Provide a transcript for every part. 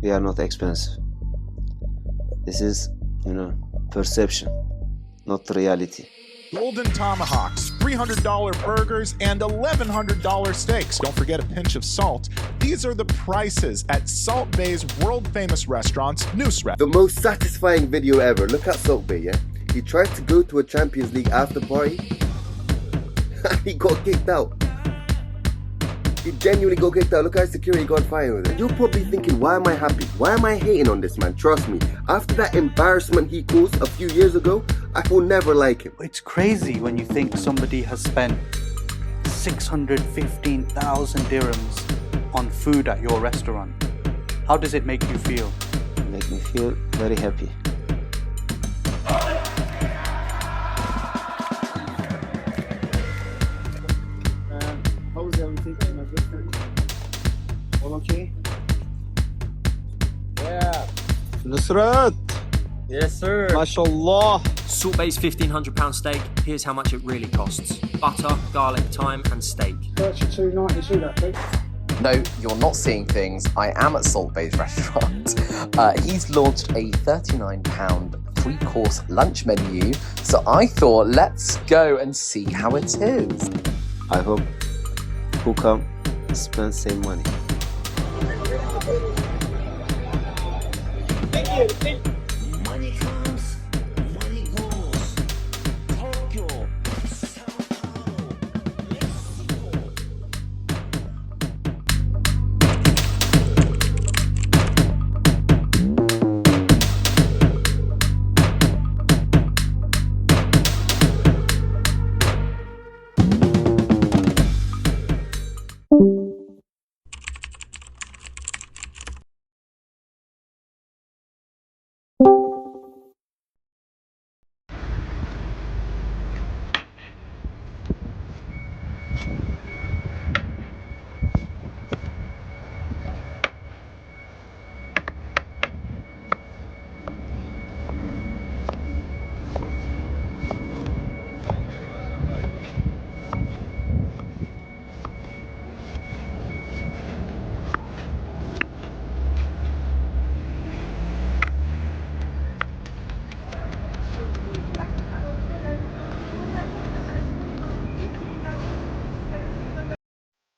we are not expensive. This is, perception, not reality. Golden tomahawks, $300 burgers, and $1,100 steaks. Don't forget a pinch of salt. These are the prices at Salt Bay's world-famous restaurants, Nusret. The most satisfying video ever. Look at Salt Bay, yeah? He tried to go to a Champions League after party. He got kicked out. He genuinely got kicked out. Look how security got fired with it. You're probably thinking, why am I happy? Why am I hating on this man? Trust me, after that embarrassment he caused a few years ago, I will never like him. It's crazy when you think somebody has spent 615,000 dirhams on food at your restaurant. How does it make you feel? It makes me feel very happy. How is everything, my good friend? All okay? Yeah. Nusret! Yes, sir. MashaAllah! Salt Bay's £1,500 steak. Here's how much it really costs. Butter, garlic, thyme and steak. $32.90, see that, please? No, you're not seeing things. I am at Salt Bay's restaurant. He's launched a £39 3-course lunch menu, so I thought let's go and see how it is. I hope who come spend same money. Money comes, money goes. Tokyo, Sao Paulo, Mexico.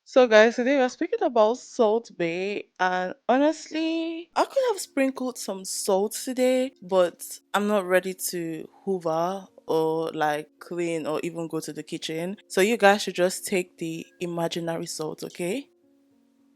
So guys, today we're speaking about Salt Bay, and honestly, I could have sprinkled some salt today, but I'm not ready to hoover or like clean or even go to the kitchen. So you guys should just take the imaginary salt, okay?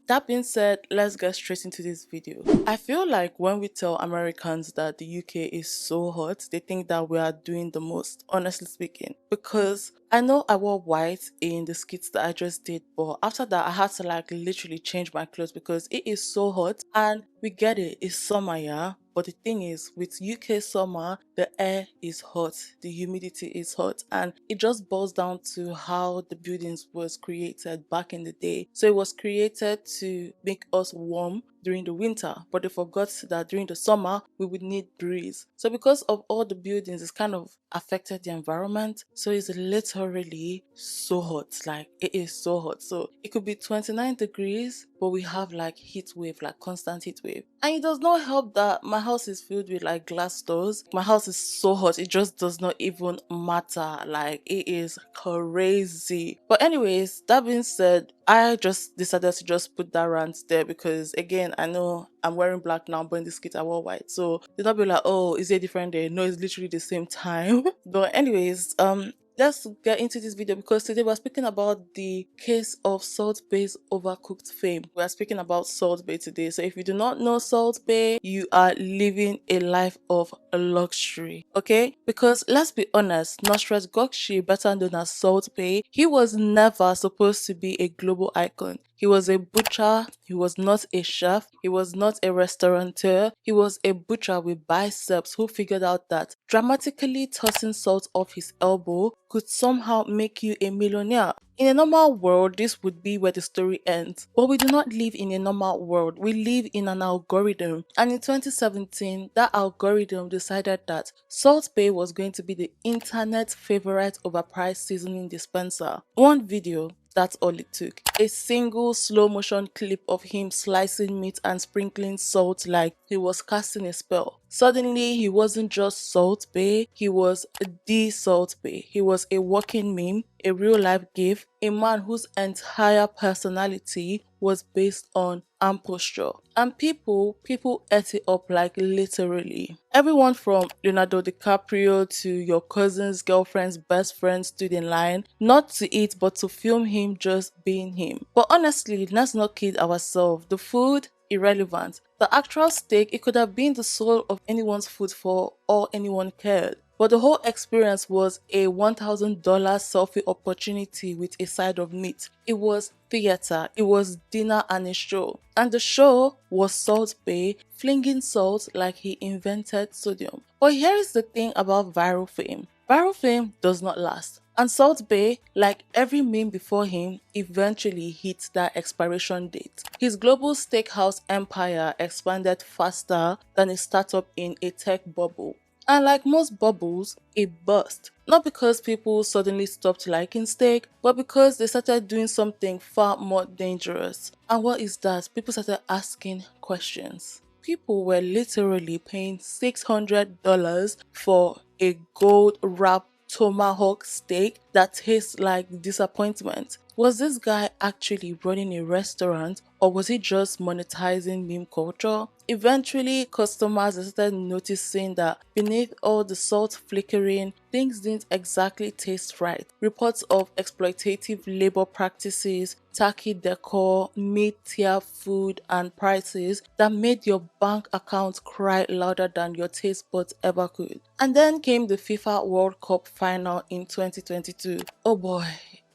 That being said, let's get straight into this video. I feel like when we tell Americans that the UK is so hot, they think that we are doing the most, honestly speaking. Because I know I wore white in the skits that I just did, but after that I had to like literally change my clothes because it is so hot, and we get it, it's summer, yeah? But the thing is, with UK summer, the air is hot, the humidity is hot, and it just boils down to how the buildings was created back in the day. So it was created to make us warm during the winter, but they forgot that during the summer we would need breeze. So because of all the buildings, it's kind of affected the environment. So it's literally so hot, like it is so hot. So it could be 29 degrees, but we have like heat wave, like constant heat wave. And it does not help that my house is filled with like glass doors. My house is so hot, it just does not even matter. Like it is crazy. But anyways, that being said, I just decided to just put that rant there because again, I know I'm wearing black now, but in this kit I wore white. So they'll not be like, oh, is it a different day? No, it's literally the same time. But anyways, let's get into this video because today we're speaking about the case of Salt Bay's overcooked fame. We are speaking about Salt Bay today. So if you do not know Salt Bay, you are living a life of luxury, okay? Because let's be honest, Nusret Gökçe, better known as Salt Bay, he was never supposed to be a global icon. He was a butcher, he was not a chef, he was not a restaurateur, he was a butcher with biceps who figured out that dramatically tossing salt off his elbow could somehow make you a millionaire. In a normal world, this would be where the story ends. But we do not live in a normal world. We live in an algorithm. And in 2017, that algorithm decided that Salt Bay was going to be the internet's favorite overpriced seasoning dispenser. One video That's all it took. A single slow motion clip of him slicing meat and sprinkling salt like he was casting a spell. Suddenly, he wasn't just Salt Bae, he was the Salt Bae. He was a walking meme, a real life gif, a man whose entire personality was based on arm posture. And people ate it up like literally. Everyone from Leonardo DiCaprio to your cousin's girlfriend's best friend stood in line, not to eat but to film him just being him. But honestly, let's not kid ourselves. The food, irrelevant. The actual steak, it could have been the soul of anyone's food for all anyone cared. But the whole experience was a $1,000 selfie opportunity with a side of meat. It was theater, it was dinner and a show. And the show was Salt Bae flinging salt like he invented sodium. But here is the thing about viral fame. Viral fame does not last. And Salt Bae, like every meme before him, eventually hit that expiration date. His global steakhouse empire expanded faster than a startup in a tech bubble. And like most bubbles, it burst. Not because people suddenly stopped liking steak, but because they started doing something far more dangerous. And what is that? People started asking questions. People were literally paying $600 for a gold wrapped tomahawk steak that tastes like disappointment. Was this guy actually running a restaurant, or was he just monetizing meme culture? Eventually, customers started noticing that beneath all the salt flickering, things didn't exactly taste right. Reports of exploitative labor practices, tacky decor, mid-tier food and prices that made your bank account cry louder than your taste buds ever could. And then came the FIFA World Cup final in 2022. Oh boy.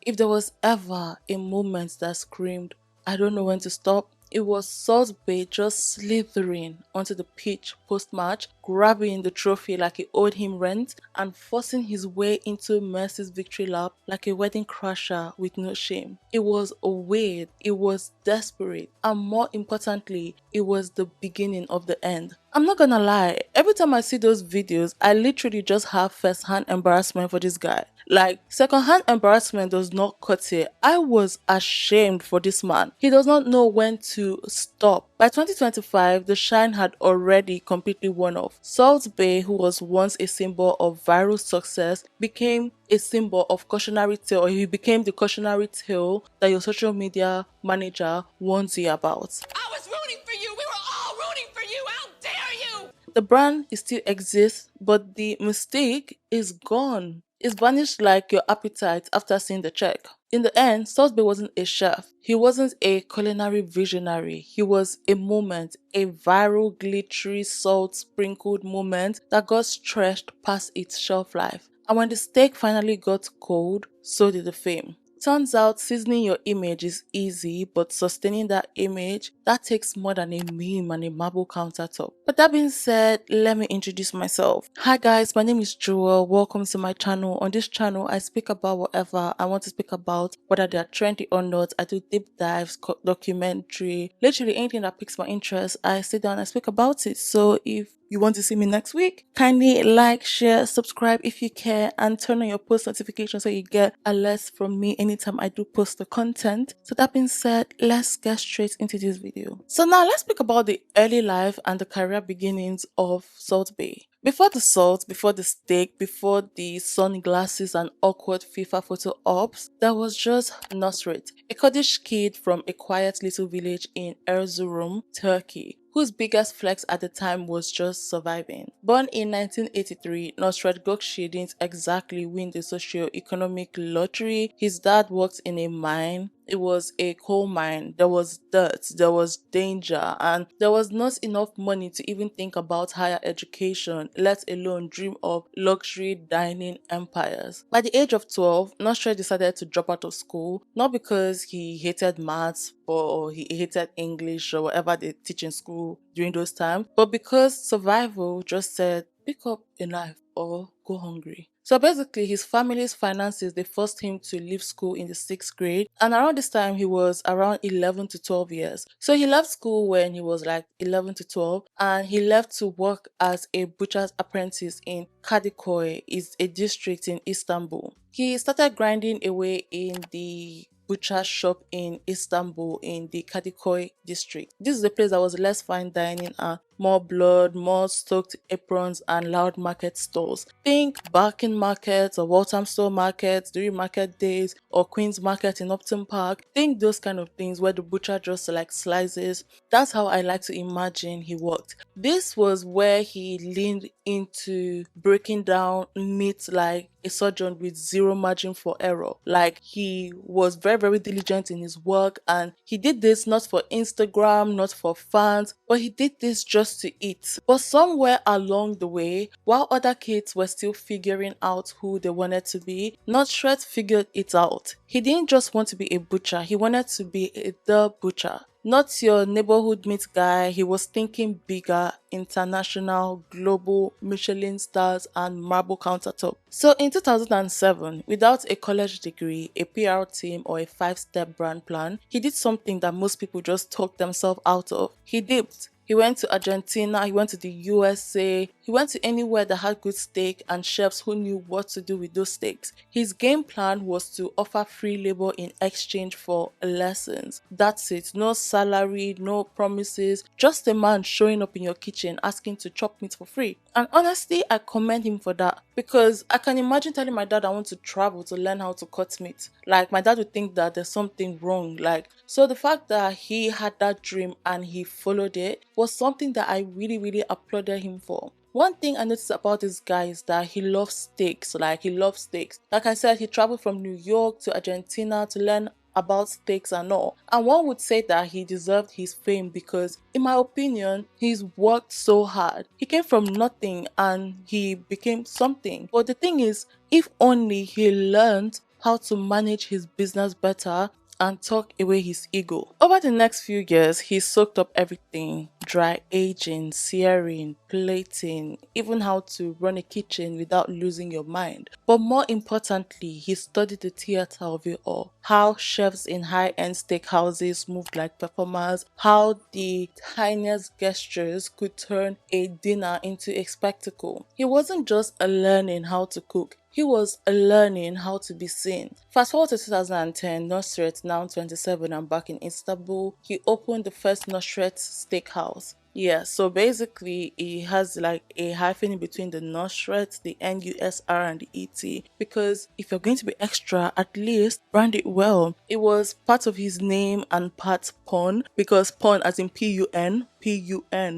If there was ever a moment that screamed, I don't know when to stop, it was Salt Bae just slithering onto the pitch post-match, grabbing the trophy like it owed him rent, and forcing his way into Messi's victory lap like a wedding crasher with no shame. It was weird, it was desperate, and more importantly, it was the beginning of the end. I'm not gonna lie, every time I see those videos, I literally just have first-hand embarrassment for this guy. Like, second-hand embarrassment does not cut it. I was ashamed for this man. He does not know when to stop. By 2025, the shine had already completely worn off. Salt Bae, who was once a symbol of viral success, became a symbol of cautionary tale, or he became the cautionary tale that your social media manager warns you about. I was rooting for you. We were all rooting for you. How dare you? The brand still exists, but the mistake is gone. It's vanished like your appetite after seeing the check. In the end, Salt Bae wasn't a chef. He wasn't a culinary visionary. He was a moment, a viral, glittery, salt-sprinkled moment that got stretched past its shelf life. And when the steak finally got cold, so did the fame. Turns out seasoning your image is easy, but sustaining that image, that takes more than a meme and a marble countertop. But that being said, let me introduce myself. Hi guys, my name is Jewel. Welcome to my channel. On this channel, I speak about whatever I want to speak about, whether they are trendy or not. I do deep dives, documentary, literally anything that piques my interest. I sit down and speak about it. So if you want to see me next week, kindly like, share, subscribe if you care, and turn on your post notifications so you get alerts from me anytime I do post the content. So that being said, let's get straight into this video. So now let's speak about the early life and the career beginnings of Salt Bae. Before the salt, before the steak, before the sunglasses and awkward FIFA photo ops, there was just Nusret, a Kurdish kid from a quiet little village in Erzurum, Turkey, whose biggest flex at the time was just surviving. Born in 1983, Nusret Gökçe didn't exactly win the socio-economic lottery. His dad worked in a mine. It was a coal mine. There was dirt, there was danger, and there was not enough money to even think about higher education, let alone dream of luxury dining empires. By the age of 12, Nusret decided to drop out of school, not because he hated maths or he hated English or whatever they teach in school during those times, but because survival just said, pick up a knife or go hungry. So basically, his family's finances, they forced him to leave school in the 6th grade. And around this time, he was around 11 to 12 years. So he left school when he was like 11 to 12. And he left to work as a butcher's apprentice in Kadıköy, is a district in Istanbul. He started grinding away in the butcher shop in Istanbul in the Kadıköy district. This is the place that was less fine dining and more blood, more stoked aprons, and loud market stalls. Think Barking Market or Walthamstow Market during market days, or Queen's Market in Upton Park. Think those kind of things where the butcher just like slices. That's how I like to imagine he worked. This was where he leaned into breaking down meat like a surgeon with zero margin for error. Like, he was very, very diligent in his work, and he did this not for Instagram, not for fans, but he did this just to eat. But somewhere along the way, while other kids were still figuring out who they wanted to be, Nusret figured it out. He didn't just want to be a butcher, he wanted to be the butcher. Not your neighborhood meat guy, he was thinking bigger, international, global, Michelin stars, and marble countertop. So in 2007, without a college degree, a PR team, or a 5-step brand plan, he did something that most people just talk themselves out of. He dipped. He went to Argentina, he went to the USA, he went to anywhere that had good steak and chefs who knew what to do with those steaks. His game plan was to offer free labor in exchange for lessons. That's it. No salary, no promises, just a man showing up in your kitchen asking to chop meat for free. And honestly, I commend him for that, because I can imagine telling my dad I want to travel to learn how to cut meat. Like, my dad would think that there's something wrong. Like, so the fact that he had that dream and he followed it was something that I really, really applauded him for. One thing I noticed about this guy is that he loves steaks. Like, he loves steaks. Like I said, he traveled from New York to Argentina to learn about steaks and all. And one would say that he deserved his fame because, in my opinion, he's worked so hard. He came from nothing and he became something. But the thing is, if only he learned how to manage his business better and tuck away his ego. Over the next few years, he soaked up everything: dry aging, searing, plating, even how to run a kitchen without losing your mind. But more importantly, he studied the theater of it all. How chefs in high-end steakhouses moved like performers, how the tiniest gestures could turn a dinner into a spectacle. He wasn't just learning how to cook, he was learning how to be seen. Fast forward to 2010, Nusret, now 27 and back in Istanbul, he opened the first Nusret Steakhouse. Yeah, so basically he has like a hyphen in between the Nusret, the NUSR, and the ET, because if you're going to be extra, at least brand it well. It was part of his name and part pun, because pun as in P-U-N,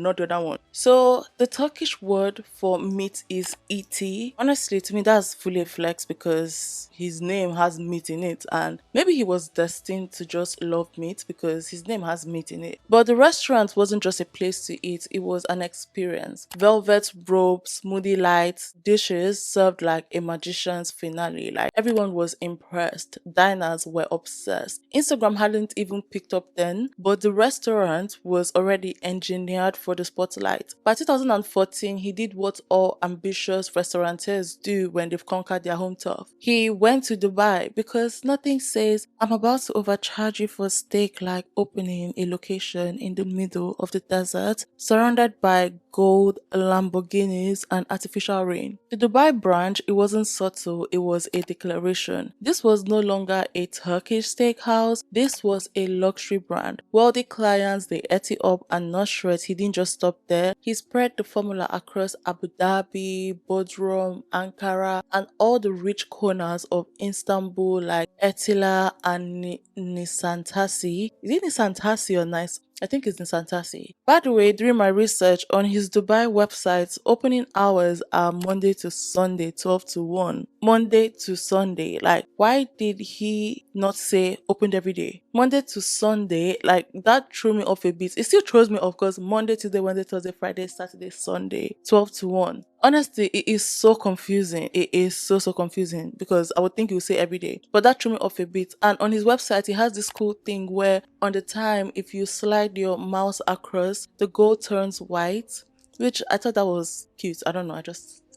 not the other one. So the Turkish word for meat is ET. Honestly, to me that's fully a flex, because his name has meat in it, and maybe he was destined to just love meat because his name has meat in it. But the restaurant wasn't just a place to eat, it was an experience. Velvet robes, moody lights, dishes served like a magician's finale. Like, everyone was impressed, diners were obsessed. Instagram hadn't even picked up then, but the restaurant was already engineered for the spotlight. By 2014, he did what all ambitious restaurateurs do when they've conquered their home turf. He went to Dubai, because nothing says I'm about to overcharge you for steak like opening a location in the middle of the desert, surrounded by gold, Lamborghinis, and artificial rain. The Dubai branch, it wasn't subtle, it was a declaration. This was no longer a Turkish steakhouse, this was a luxury brand. Wealthy clients, they ate it up, and Nusret, he didn't just stop there. He spread the formula across Abu Dhabi, Bodrum, Ankara, and all the rich corners of Istanbul like Etila and Nisantasi. Is it Nisantasi or Nice? I think it's Nisantasi. By the way, during my research on his Dubai website, opening hours are Monday to Sunday, 12 to 1. Monday to Sunday. Like, why did he not say opened every day? Monday to Sunday, like, that threw me off a bit. It still throws me off, because Monday, Tuesday, Wednesday, Thursday, Friday, Saturday, Sunday, 12 to 1. Honestly, it is so confusing. It is so confusing, because I would think he would say every day. But that threw me off a bit. And on his website, he has this cool thing where on the time, if you slide your mouse across, the gold turns white, which I thought that was cute. I don't know,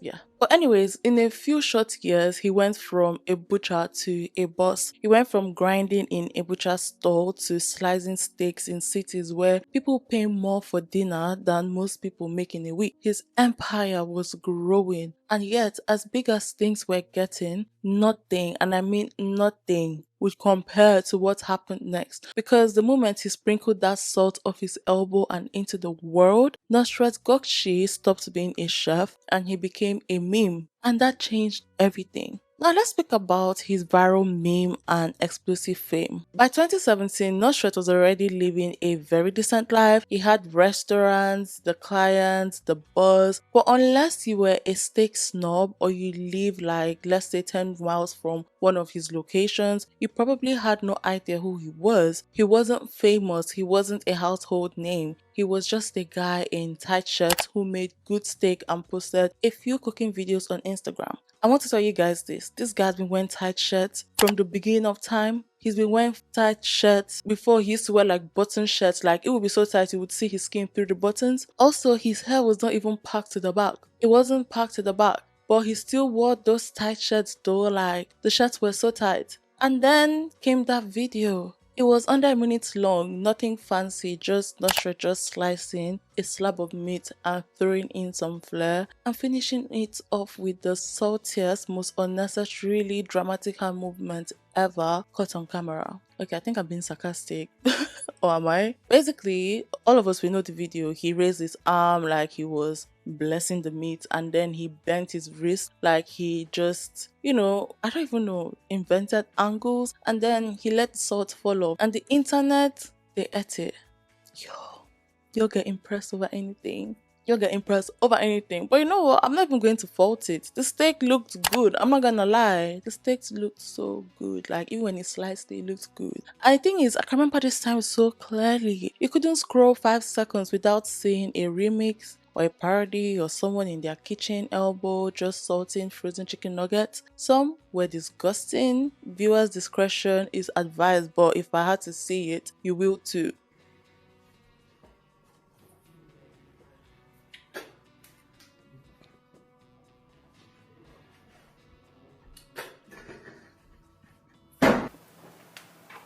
yeah. But anyways, in a few short years, he went from a butcher to a boss. He went from grinding in a butcher stall to slicing steaks in cities where people pay more for dinner than most people make in a week. His empire was growing, And yet, as big as things were getting, nothing, and I mean nothing, would compare to what happened next. Because the moment he sprinkled that salt off his elbow and into the world, Nusret Gökçe stopped being a chef and he became a meme. And that changed everything. Now let's speak about his viral meme and explosive fame. By 2017, Nusret was already living a very decent life. He had restaurants, the clients, the buzz. But unless you were a steak snob or you live like, let's say 10 miles from one of his locations, you probably had no idea who he was. He wasn't famous, he wasn't a household name. He was just a guy in tight shirts who made good steak and posted a few cooking videos on Instagram. I want to tell you guys this. This guy's been wearing tight shirts from the beginning of time. He's been wearing tight shirts before. He used to wear like button shirts. Like it would be so tight you would see his skin through the buttons. Also, his hair was not even packed to the back. It wasn't packed to the back. But he still wore those tight shirts though. Like the shirts were so tight. And then came that video. It was under a minute long, nothing fancy, just Nusret just slicing a slab of meat and throwing in some flair and finishing it off with the saltiest, most unnecessarily dramatic hand movement ever caught on camera. Okay, I think I'm being sarcastic. Or am I? Basically, all of us, we know the video. He raised his arm like he was blessing the meat and then he bent his wrist like he just, I don't even know, invented angles, and then he let the salt fall off and the internet, they ate it. You'll get impressed over anything. But you know what? I'm not even going to fault it. The steak looked good. I'm not gonna lie. The steak looked so good. Like even when he sliced it looked good. And the thing is, I can remember this time so clearly. You couldn't scroll 5 seconds without seeing a remix or a parody or someone in their kitchen elbow just salting frozen chicken nuggets. Some were disgusting. Viewers' discretion is advised, but if I had to see it, you will too.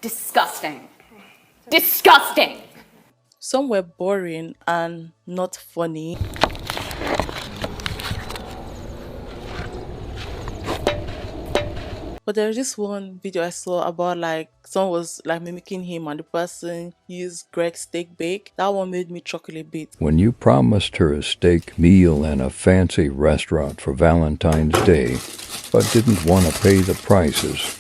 Disgusting. Disgusting. Some were boring and not funny. But there's this one video I saw about like someone was like mimicking him and the person used Greg's steak bake. That one made me chuckle a bit. When you promised her a steak meal in a fancy restaurant for Valentine's Day, but didn't want to pay the prices.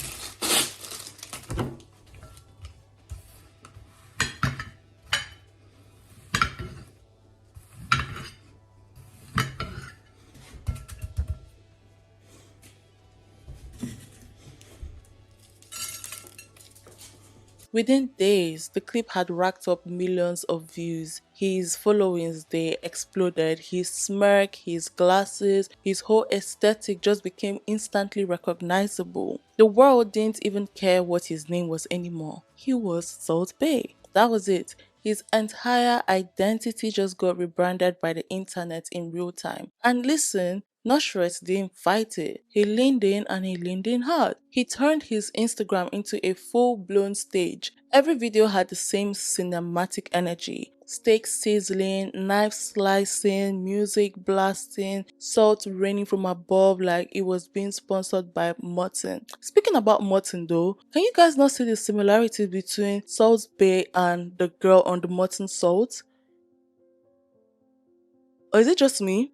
Within days, the clip had racked up millions of views. His followings, they exploded. His smirk, his glasses, his whole aesthetic just became instantly recognizable. The world didn't even care what his name was anymore. He was Salt Bae. That was it. His entire identity just got rebranded by the internet in real time. And listen, Nusret didn't fight it. He leaned in and he leaned in hard. He turned his Instagram into a full-blown stage. Every video had the same cinematic energy. Steak sizzling, knife slicing, music blasting, salt raining from above like it was being sponsored by mutton. Speaking about mutton though, can you guys not see the similarity between Salt Bae and the girl on the mutton salt? Or is it just me?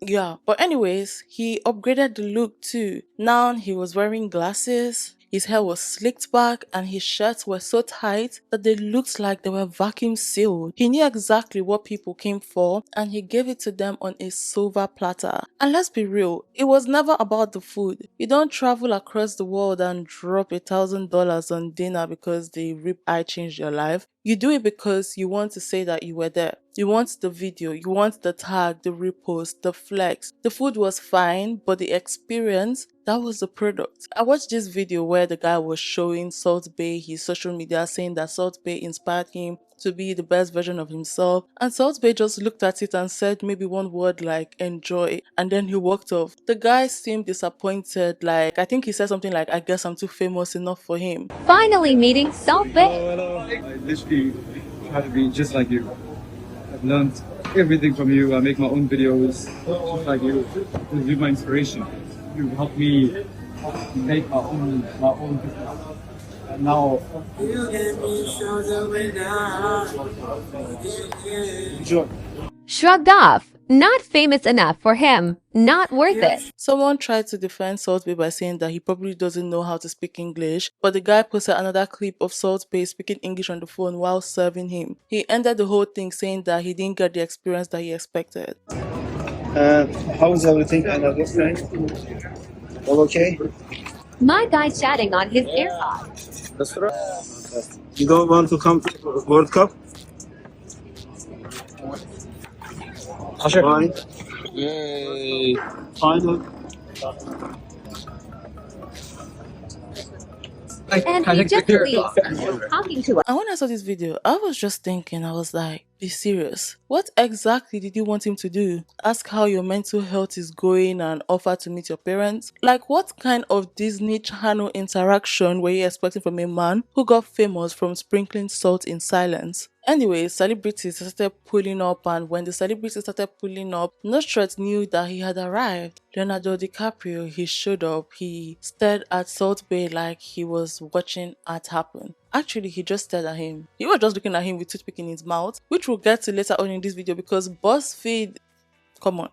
Yeah, but anyways, he upgraded the look too. Now he was wearing glasses, his hair was slicked back, and his shirts were so tight that they looked like they were vacuum sealed. He knew exactly what people came for and he gave it to them on a silver platter. And let's be real, it was never about the food. You don't travel across the world and drop $1,000 on dinner because the ribeye changed your life. You do it because you want to say that you were there. You want the video, you want the tag, the repost, the flex. The food was fine, but the experience, that was the product. I watched this video where the guy was showing Salt Bae his social media, saying that Salt Bae inspired him to be the best version of himself. And Salt Bae just looked at it and said maybe one word like enjoy, and then he walked off. The guy seemed disappointed, like I think he said something like, I guess I'm too famous enough for him. Finally meeting Salt Bae. Hello. I literally try to be just like you. I've learned everything from you. I make my own videos, just like you. You're my inspiration. You help me make my own business. And now, enjoy. Shrugged off. Not famous enough for him. Not worth it. Someone tried to defend Salt Bae by saying that he probably doesn't know how to speak English, but the guy posted another clip of Salt Bae speaking English on the phone while serving him. He ended the whole thing saying that he didn't get the experience that he expected. How's everything? And everything? All okay? My guy chatting on his AirPod. That's right. You don't want to come to World Cup? Fine. Yay. Final. And he just leaves. Talking to us. And when I saw this video, I was just thinking, I was like, be serious. What exactly did you want him to do? Ask how your mental health is going and offer to meet your parents? Like, what kind of Disney Channel interaction were you expecting from a man who got famous from sprinkling salt in silence? Anyway, celebrities started pulling up, and when the celebrities started pulling up, Nusret knew that he had arrived. Leonardo DiCaprio, he showed up. He stared at Salt Bae like he was watching art happen. Actually, he just stared at him. He was just looking at him with toothpick in his mouth, which we'll get to later on in this video because BuzzFeed, come on.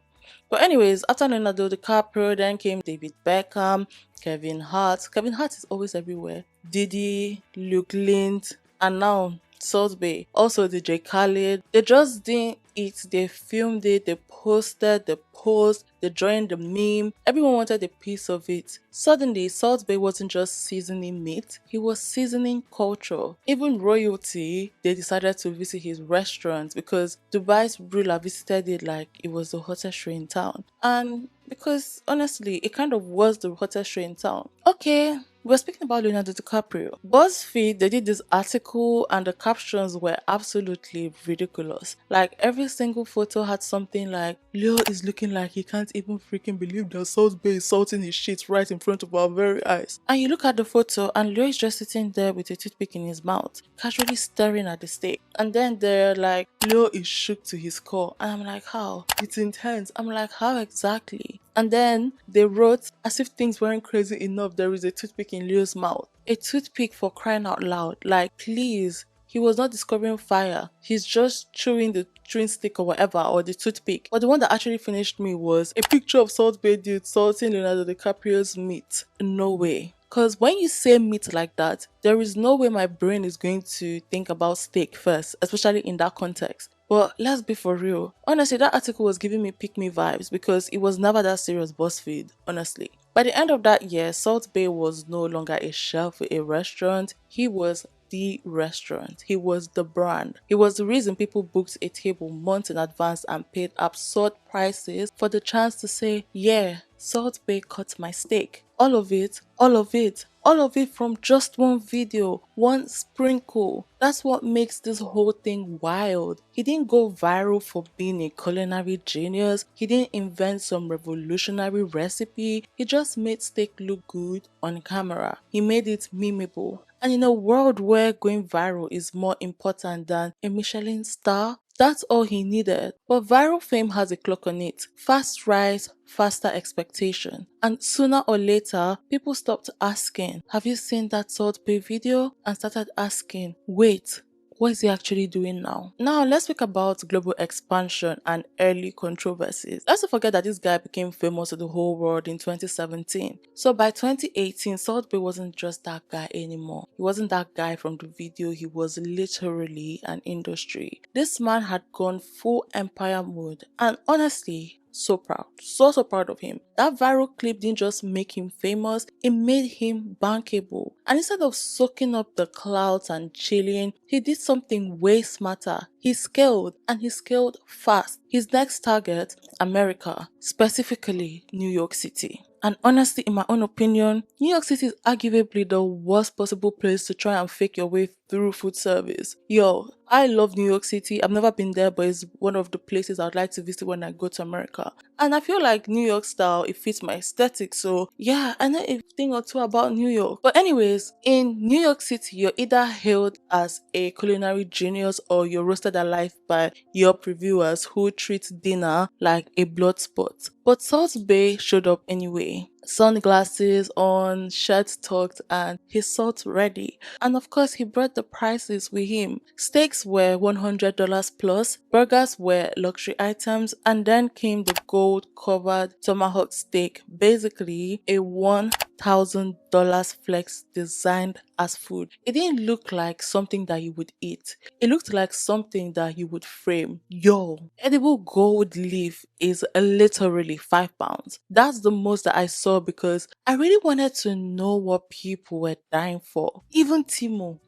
But anyways, after Leonardo DiCaprio, then came David Beckham, Kevin Hart. Kevin Hart is always everywhere. Diddy, Luke Lind, and now Salt Bae. Also DJ Khaled. They just didn't eat. They filmed it, they posted, they posed, they joined the meme. Everyone wanted a piece of it. Suddenly, Salt Bae wasn't just seasoning meat, he was seasoning culture. Even royalty, they decided to visit his restaurant because Dubai's ruler visited it like it was the hottest show in town. And because honestly, it kind of was the hottest show in town. Okay, we're speaking about Leonardo DiCaprio. BuzzFeed, they did this article and the captions were absolutely ridiculous. Like every single photo had something like, Leo is looking like he can't even freaking believe that Salt Bae is salting his shit right in front of our very eyes. And you look at the photo and Leo is just sitting there with a toothpick in his mouth, casually staring at the steak. And then they're like, Leo is shook to his core. And I'm like, how? It's intense. I'm like, how exactly? And then they wrote, as if things weren't crazy enough, there is a toothpick in Leo's mouth. A toothpick, for crying out loud. Like, please. He was not discovering fire. He's just chewing the chewing stick or whatever, or the toothpick. But the one that actually finished me was a picture of Salt Bae dude salting Leonardo DiCaprio's meat. No way. Because when you say meat like that, there is no way my brain is going to think about steak first, especially in that context. But let's be for real. Honestly, that article was giving me pick-me vibes because it was never that serious, BuzzFeed, honestly. By the end of that year, Salt Bae was no longer a chef at a restaurant. He was the restaurant. He was the brand. He was the reason people booked a table months in advance and paid absurd prices for the chance to say, yeah, Salt Bae cut my steak. All of it, all of it, all of it from just one video, one sprinkle. That's what makes this whole thing wild. He didn't go viral for being a culinary genius. He didn't invent some revolutionary recipe. He just made steak look good on camera. He made it memeable. And in a world where going viral is more important than a Michelin star, that's all he needed. But viral fame has a clock on it. Fast rise, faster expectation. And sooner or later, people stopped asking, have you seen that Salt Bae video? And started asking, wait, what is he actually doing now? Now, let's speak about global expansion and early controversies. Let's not forget that this guy became famous to the whole world in 2017. So by 2018, Salt Bae wasn't just that guy anymore. He wasn't that guy from the video. He was literally an industry. This man had gone full empire mode. And honestly, so proud. So proud of him. That viral clip didn't just make him famous, it made him bankable. And instead of soaking up the clouds and chilling, he did something way smarter. He scaled, and he scaled fast. His next target, America, specifically New York City. And honestly, in my own opinion, New York City is arguably the worst possible place to try and fake your way through food service. Yo, I love New York City. I've never been there, but it's one of the places I'd like to visit when I go to America. And I feel like New York style, it fits my aesthetic. So yeah, I know a thing or two about New York. But anyways, in New York City, you're either hailed as a culinary genius or you're roasted alive by your reviewers who treat dinner like a blood sport. But Salt Bay showed up anyway. Sunglasses on, shirt tucked, and his salt ready. And of course, he brought the prices with him. Steaks were $100 plus, burgers were luxury items, and then came the gold covered tomahawk steak, basically a $1,000 flex designed as food. It didn't look like something that you would eat. It looked like something that you would frame. Yo, edible gold leaf is literally £5. That's the most that I saw because I really wanted to know what people were dying for. Even Timo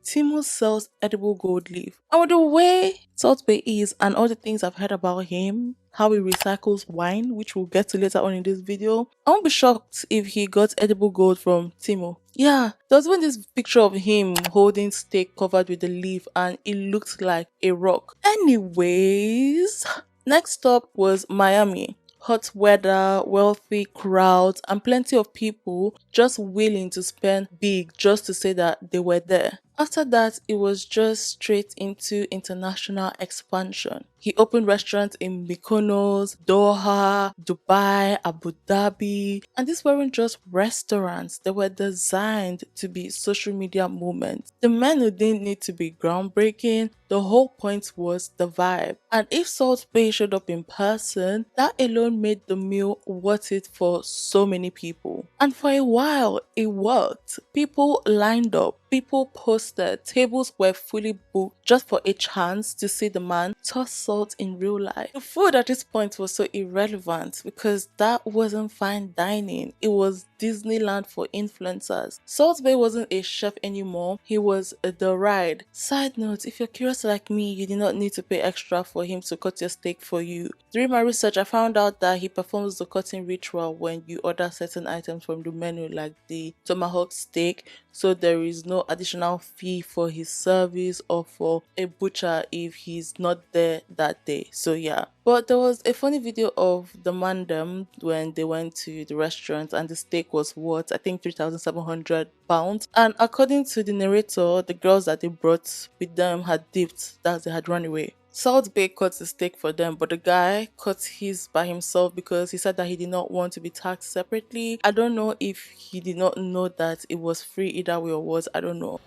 sells edible gold leaf. And with the way Salt Bay is and all the things I've heard about him, how he recycles wine, which we'll get to later on in this video, I won't be shocked if he got edible gold from Timo. Yeah, there was even this picture of him holding steak covered with the leaf and it looked like a rock. Anyways, next stop was Miami. Hot weather, wealthy crowds, and plenty of people just willing to spend big just to say that they were there. After that, it was just straight into international expansion. He opened restaurants in Mykonos, Doha, Dubai, Abu Dhabi, and these weren't just restaurants, they were designed to be social media moments. The menu didn't need to be groundbreaking, the whole point was the vibe. And if Salt Bay showed up in person, that alone made the meal worth it for so many people. And for a while, it worked. People lined up, people posted, tables were fully booked just for a chance to see the man toss salt in real life. The food at this point was so irrelevant because that wasn't fine dining, it was Disneyland for influencers. Salt Bay wasn't a chef anymore, he was the ride. Side note, if you're curious like me, you did not need to pay extra for him to cut your steak for you. During my research, I found out that he performs the cutting ritual when you order certain items from the menu like the tomahawk steak, so there is no additional fee for his service or for a butcher if he's not there that day. So yeah. But there was a funny video of the man them when they went to the restaurant and the steak was worth I think £3,700. And according to the narrator, the girls that they brought with them had dipped, that they had run away. Salt Bay cut the steak for them, but the guy cut his by himself because he said that he did not want to be taxed separately. I don't know if he did not know that it was free either way or was, I don't know.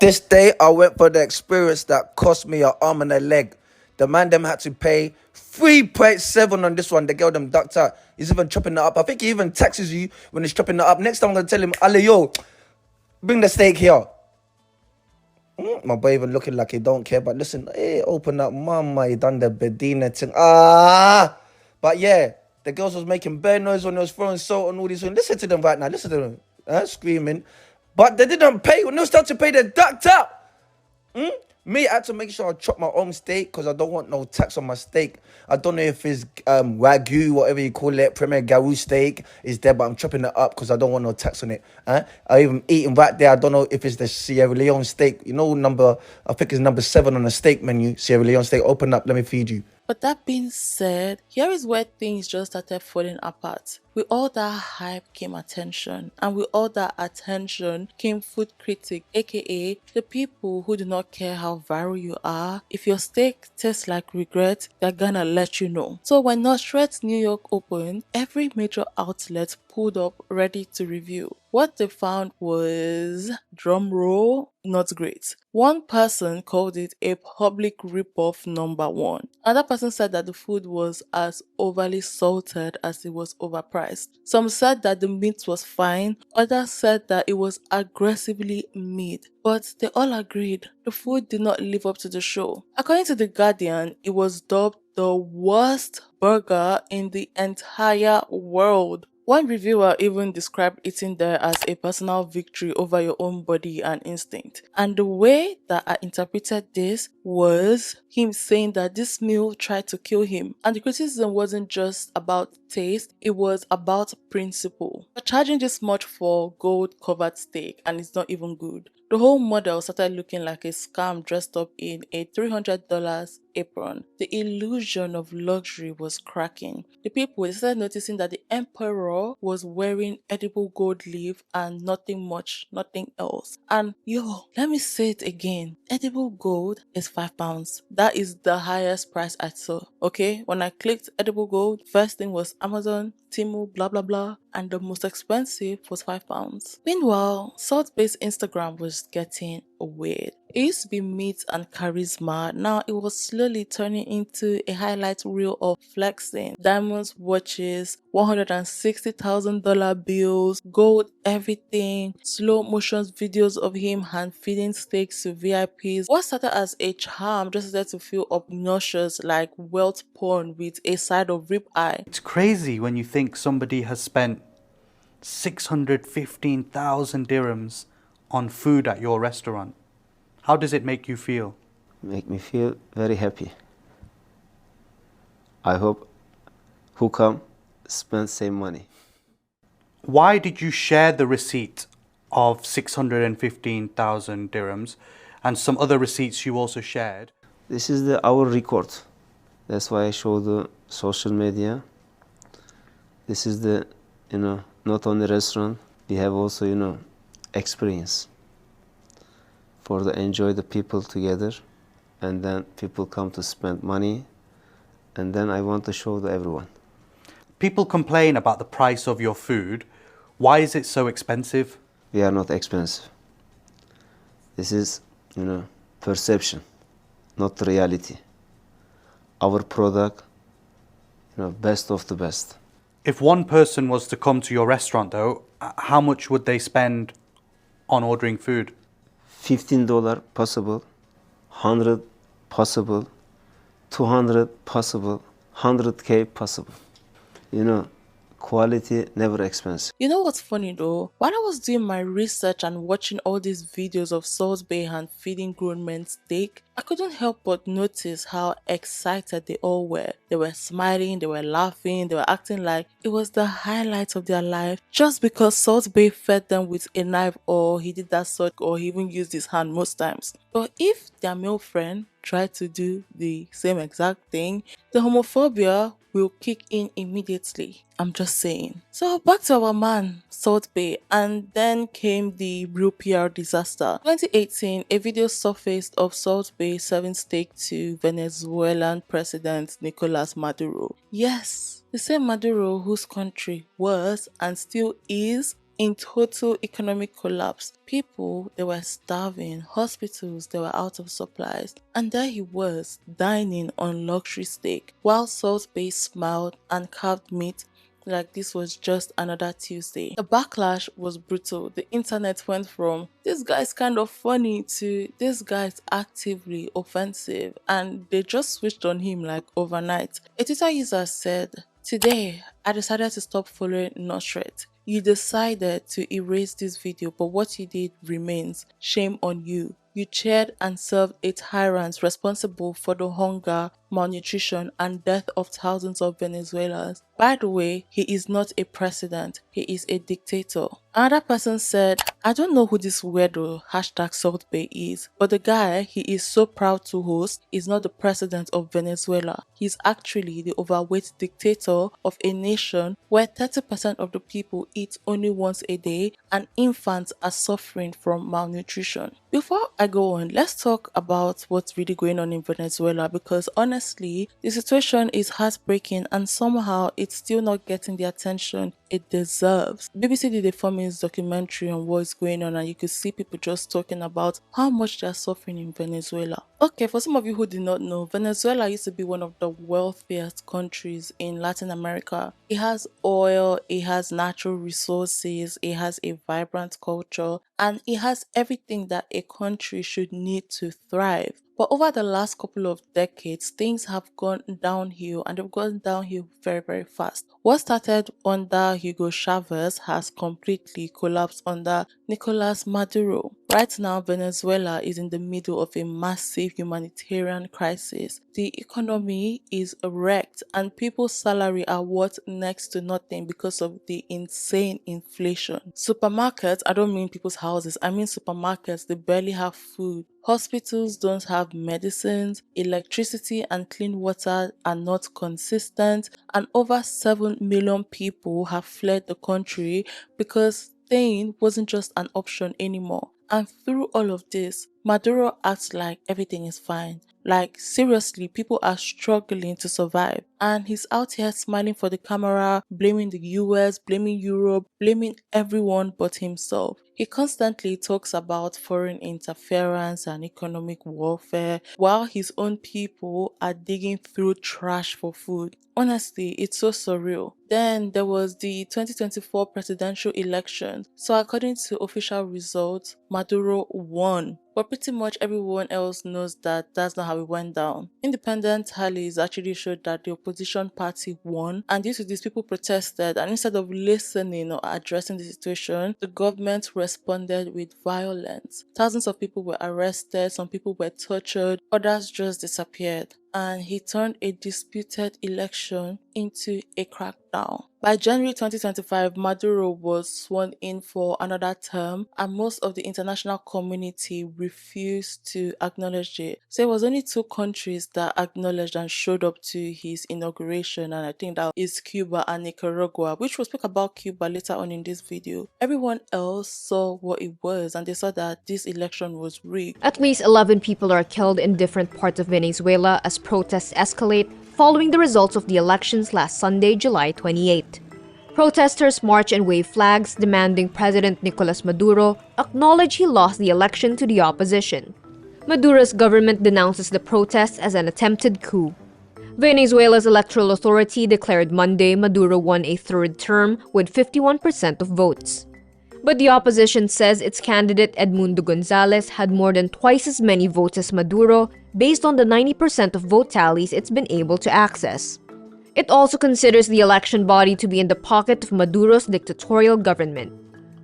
This day, I went for the experience that cost me an arm and a leg. The man them had to pay 3.7 on this one. The girl them ducked out. He's even chopping it up. I think he even taxes you when he's chopping it up. Next time I'm going to tell him, Ale, yo, bring the steak here. My boy even looking like he don't care. But listen, hey, open up, mama, he done the bedina thing. But yeah, the girls was making bare noise when they was throwing salt on all these things. Listen to them right now. Listen to them screaming. But they didn't pay. When they was starting to pay, they ducked out. Me, I had to make sure I chop my own steak because I don't want no tax on my steak. I don't know if it's Wagyu, whatever you call it, Premier Garou steak is there, but I'm chopping it up because I don't want no tax on it. I even eating right there. I don't know if it's the Sierra Leone steak. You know, I think it's number 7 on the steak menu. Sierra Leone steak. Open up, let me feed you. But that being said, here is where things just started falling apart. With all that hype came attention, and with all that attention came food critic, aka the people who do not care how viral you are. If your steak tastes like regret, they're gonna let you know. So when Nusret New York opened, every major outlet pulled up ready to review. What they found was, drum roll, not great. One person called it a public ripoff #1. Another person said that the food was as overly salted as it was overpriced. Some said that the meat was fine, others said that it was aggressively mid. But they all agreed the food did not live up to the show. According to The Guardian, it was dubbed the worst burger in the entire world. One reviewer even described eating there as a personal victory over your own body and instinct. And the way that I interpreted this was him saying that this meal tried to kill him. And the criticism wasn't just about taste, it was about principle. You're charging this much for gold covered steak and it's not even good. The whole model started looking like a scam dressed up in a $300 apron. The illusion of luxury was cracking. The people started noticing that the emperor was wearing edible gold leaf and nothing much, nothing else. And yo, let me say it again. Edible gold is £5. That is the highest price I saw. Okay, when I clicked edible gold, first thing was Amazon, Temu, blah blah blah, and the most expensive was £5. Meanwhile, Salt-based Instagram was getting weird. It used to be meat and charisma. Now it was slowly turning into a highlight reel of flexing. Diamonds, watches, $160,000 bills, gold, everything, slow motions videos of him hand feeding steaks to VIPs. What started as a charm just started to feel obnoxious, like wealth porn with a side of ribeye. It's crazy when you think somebody has spent 615,000 dirhams on food at your restaurant. How does it make you feel? Make me feel very happy. I hope who come spend same money. Why did you share the receipt of 615,000 dirhams and some other receipts you also shared? This is our record. That's why I show the social media. This is the, not only restaurant, we have also, experience for the enjoy the people together, and then people come to spend money, and then I want to show to everyone. People complain about the price of your food. Why is it so expensive? We are not expensive. This is, perception, not reality. Our product, best of the best. If one person was to come to your restaurant though, how much would they spend on ordering food? $15 possible, 100 possible, 200 possible, 100K possible. Quality never expensive. You know what's funny though? While I was doing my research and watching all these videos of Salt Bae hand feeding grown men steak, I couldn't help but notice how excited they all were. They were smiling, they were laughing, they were acting like it was the highlight of their life just because Salt Bae fed them with a knife, or he did that sort, or he even used his hand most times. But if their male friend tried to do the same exact thing, the homophobia will kick in immediately. I'm just saying. So back to our man, Salt Bae, and then came the real PR disaster. 2018, a video surfaced of Salt Bae serving steak to Venezuelan President Nicolas Maduro. Yes, the same Maduro whose country was and still is in total economic collapse. People, they were starving, hospitals, they were out of supplies, and there he was, dining on luxury steak, while Salt Bae smiled and carved meat like this was just another Tuesday. The backlash was brutal. The internet went from this guy's kind of funny to this guy's actively offensive, and they just switched on him like overnight. A Twitter user said, "Today, I decided to stop following Nusret. You decided to erase this video, but what you did remains. Shame on you. You cheered and served a tyrant responsible for the hunger, malnutrition, and death of thousands of Venezuelans. By the way, he is not a president, he is a dictator." Another person said, "I don't know who this weirdo #SaltBae is, but the guy he is so proud to host is not the president of Venezuela. He's actually the overweight dictator of a nation where 30% of the people eat only once a day and infants are suffering from malnutrition." Before I go on, let's talk about what's really going on in Venezuela, because honestly, the situation is heartbreaking and somehow it's still not getting the attention it deserves. BBC did a 4-minute documentary on what's going on, and you could see people just talking about how much they're suffering in Venezuela. Okay, for some of you who did not know, Venezuela used to be one of the wealthiest countries in Latin America. It has oil, it has natural resources, it has a vibrant culture, and it has everything that a country should need to thrive. But over the last couple of decades, things have gone downhill, and they've gone downhill very, very fast. What started under Hugo Chavez has completely collapsed under Nicolas Maduro. Right now, Venezuela is in the middle of a massive humanitarian crisis. The economy is wrecked, and people's salary are worth next to nothing because of the insane inflation. Supermarkets, I don't mean people's houses, I mean supermarkets, they barely have food. Hospitals don't have medicines, electricity and clean water are not consistent, and over 7 million people have fled the country because staying wasn't just an option anymore. And through all of this, Maduro acts like everything is fine. Like, seriously, people are struggling to survive. And he's out here smiling for the camera, blaming the US, blaming Europe, blaming everyone but himself. He constantly talks about foreign interference and economic warfare, while his own people are digging through trash for food. Honestly, it's so surreal. Then there was the 2024 presidential election. So according to official results, Maduro won. But pretty much everyone else knows that that's not how it went down. Independent tallies actually showed that the opposition party won, and due to this, people protested, and instead of listening or addressing the situation, the government responded with violence. Thousands of people were arrested, some people were tortured, others just disappeared, and he turned a disputed election into a crackdown. By January 2025, Maduro was sworn in for another term, and most of the international community refused to acknowledge it. So it was only 2 countries that acknowledged and showed up to his inauguration, and I think that is Cuba and Nicaragua, which we'll speak about Cuba later on in this video. Everyone else saw what it was, and they saw that this election was rigged. At least 11 people are killed in different parts of Venezuela as protests escalate following the results of the elections last Sunday, July 28. Protesters march and wave flags demanding President Nicolas Maduro acknowledge he lost the election to the opposition. Maduro's government denounces the protests as an attempted coup. Venezuela's electoral authority declared Monday Maduro won a 3rd term with 51% of votes. But the opposition says its candidate Edmundo Gonzalez had more than twice as many votes as Maduro based on the 90% of vote tallies it's been able to access. It also considers the election body to be in the pocket of Maduro's dictatorial government.